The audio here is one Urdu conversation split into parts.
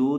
2,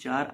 4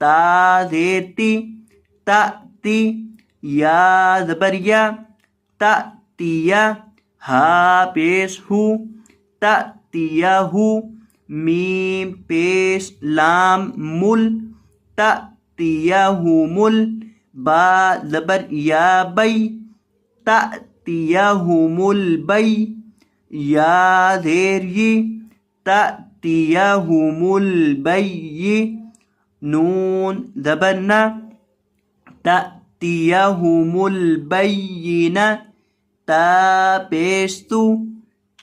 تا زیر تی تأتی یا زبر یا تأتیا ہا پیش ہو تأتیہ میم پیش لام مل تأتیہم با زبر یا بی تأتیہم البی یا زیر یہ تأتیہم البی نون زبر نا تأتیہم البینہ تا پیش تو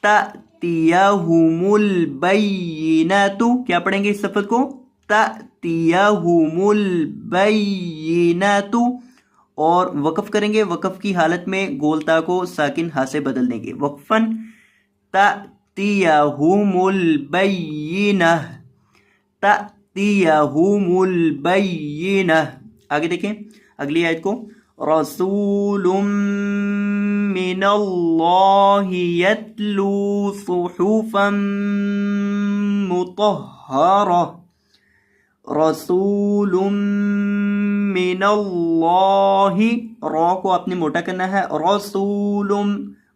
تأتیہم البینۃ کیا پڑھیں گے اس لفظ کو تأتیہم البینۃ اور وقف کریں گے وقف کی حالت میں گول تا کو ساکن ہا سے بدل دیں گے وقفاً تأتیہم البینہ تأتیہم البینہ آگے دیکھیں اگلی آیت کو رسول من اللہ یتلو صحفا مطہرہ رسول من اللہ را کو آپ نے موٹا کرنا ہے رسول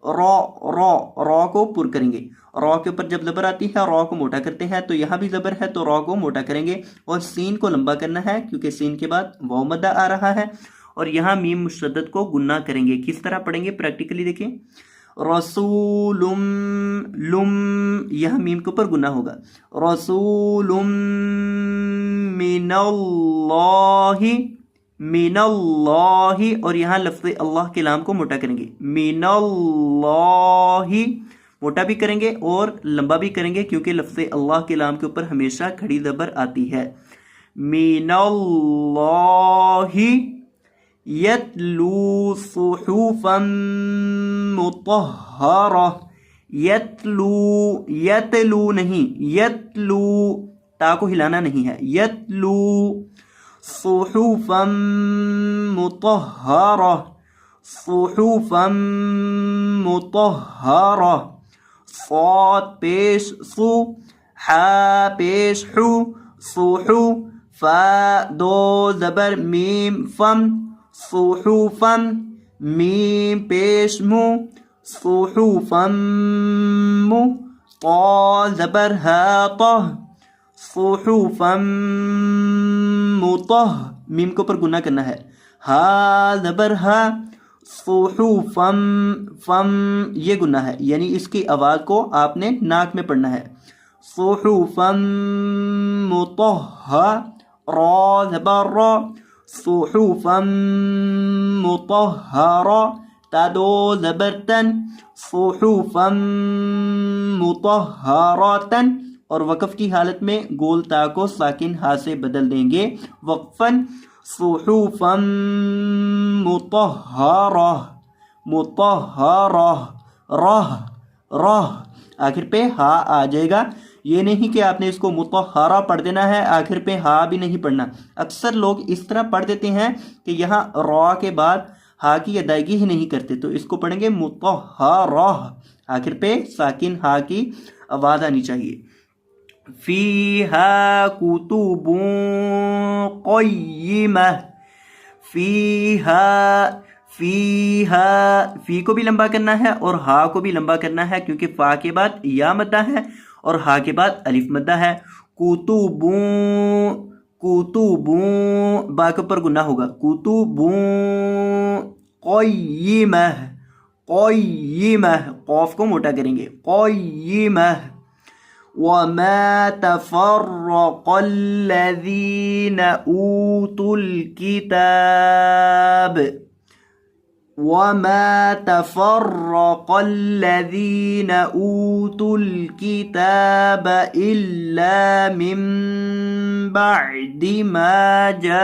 را کو پر کریں گے را کے اوپر جب زبر آتی ہے را کو موٹا کرتے ہیں تو یہاں بھی زبر ہے تو را کو موٹا کریں گے اور سین کو لمبا کرنا ہے کیونکہ سین کے بعد واو مدہ آ رہا ہے اور یہاں میم مشدد کو گنہ کریں گے کس طرح پڑھیں گے پریکٹیکلی دیکھیں رسول لم یہاں میم کے اوپر گنہ ہوگا رسول من اللہ اور یہاں لفظ اللہ کے لام کو موٹا کریں گے من اللہ موٹا بھی کریں گے اور لمبا بھی کریں گے کیونکہ لفظ اللہ کے لام کے اوپر ہمیشہ کھڑی زبر آتی ہے من اللہ یتلو صحفا مطہرہ یتلو نہیں یتلو تا کو ہلانا نہیں ہے یتلو صحفا مطہرہ صحفا مطہرہ صاد پیش سو حا پیش حو صحو فا دو زبر میم فم صحفا میم پیش مو صحفا مو طا زبر ہا طہ صحفا مطہ میم کے اوپر گنہ کرنا ہے ہا زبر ہا صحفا فم یہ گنہ ہے یعنی اس کی آواز کو آپ نے ناک میں پڑھنا ہے صحفا مطہرہ را زبر را صحفا مطہرہ تا دو زبر تن صحفا مطہرۃ اور وقف کی حالت میں گول تا کو ساکن ہا سے بدل دیں گے وقفاً صحفا مطہرہ مطہرہ راہ آخر پہ ہا آ جائے گا یہ نہیں کہ آپ نے اس کو مطہرہ پڑھ دینا ہے آخر پہ ہا بھی نہیں پڑھنا اکثر لوگ اس طرح پڑھ دیتے ہیں کہ یہاں را کے بعد ہا کی ادائیگی ہی نہیں کرتے تو اس کو پڑھیں گے مطہرہ آخر پہ ساکن ہا کی آواز آنی چاہیے فیہا کتب قیمہ فیہا فی کو بھی لمبا کرنا ہے اور ہا کو بھی لمبا کرنا ہے کیونکہ فا کے بعد یا مدہ ہے اور ہا کے بعد الف مدہ ہے کتبوں با کے اوپر گناہ ہوگا کتبوں قیمہ قوف کو موٹا کریں گے قیمہ وما تفرق الذين اوتوا الكتاب وما تفرق الذين اوتوا الكتاب الا من بعد ما جاءتهم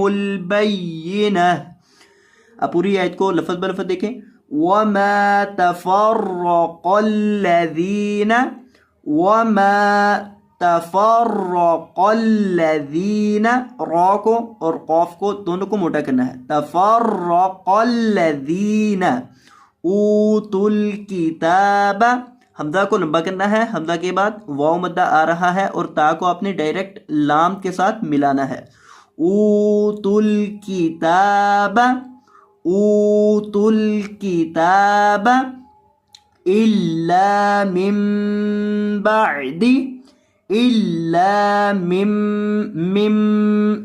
البينة اب پوری آیت کو لفظ بلفظ دیکھیں وما تفرق الذين را کو اور قاف کو دونوں کو موٹا کرنا ہے تفرق الذين اوتوا الكتاب حمزہ کو لمبا کرنا ہے، حمزہ کے بعد واو مدہ آ رہا ہے اور تا کو آپ نے ڈائریکٹ لام کے ساتھ ملانا ہے. اوتوا الکتاب، اوتوا الکتاب الا من بعد، الا مم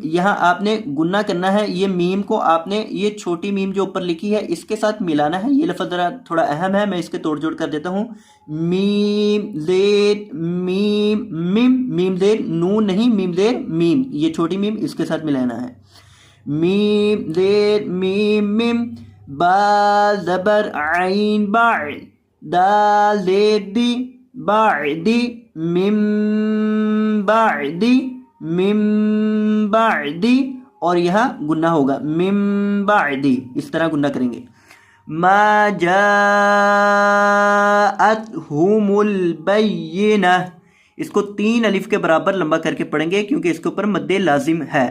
یہاں آپ نے گنہ کرنا ہے. یہ میم کو آپ نے یہ چھوٹی میم جو اوپر لکھی ہے اس کے ساتھ ملانا ہے. یہ لفظ ذرا تھوڑا اہم ہے، میں اس کے توڑ جوڑ کر دیتا ہوں. میم زیر میم، میم میم زیر نون نہیں، میم زیر میم، یہ چھوٹی میم اس کے ساتھ ملانا ہے. میم زیر میم میم، با زبر عین باع، دال زیر دی بعدی، من بعدی، من بعدی، اور یہاں گنہ ہوگا من بعدی، اس طرح گنہ کریں گے. ما جاءتہم البینہ، اس کو 3 الف کے برابر لمبا کر کے پڑھیں گے کیونکہ اس کے اوپر مد لازم ہے.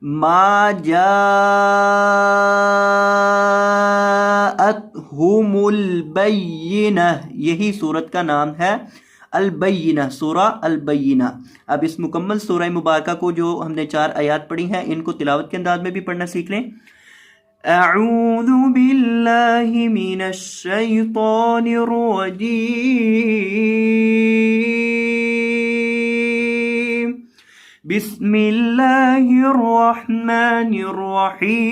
ما جاءتہم البینہ، یہی سورت کا نام ہے البینہ، سورہ البینہ. اب اس مکمل سورہ مبارکہ کو جو ہم نے 4 آیات پڑھی ہیں ان کو تلاوت کے انداز میں بھی پڑھنا سیکھ لیں. اعوذ باللہ من الشیطان الرجیم، بسم اللہ الرحمن الرحیم.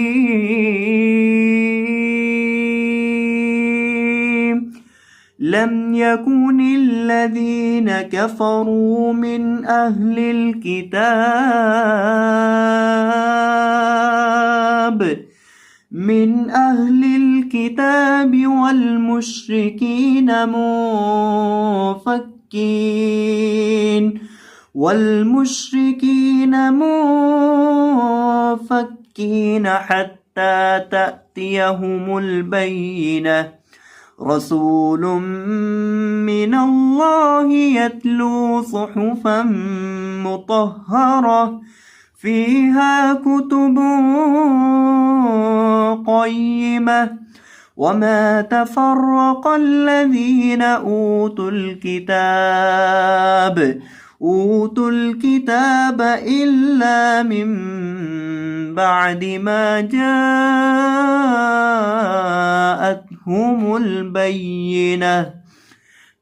لم يكن الذين كفروا من أهل الكتاب والمشركين منفكين حتى تأتيهم البينة. رسول من اللہ یتلو صحفا مطہرہ فیہا کتب قیمہ وما تفرق الذین اوتوا الکتاب الا من بعد ما جاءتہم البینہ.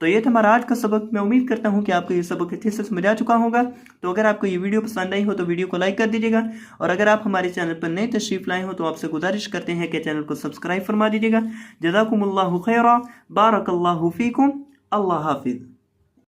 تو یہ تھا ہمارا آج کا سبق. میں امید کرتا ہوں کہ آپ کو یہ سبق اچھے سے سمجھ آ چکا ہوگا. تو اگر آپ کو یہ ویڈیو پسند آئی ہو تو ویڈیو کو لائک کر دیجیے گا، اور اگر آپ ہمارے چینل پر نئے تشریف لائے ہو تو آپ سے گزارش کرتے ہیں کہ چینل کو سبسکرائب فرما دیجیے گا. جزاکم اللہ خیرا، بارک اللہ فیکم، اللہ حافظ.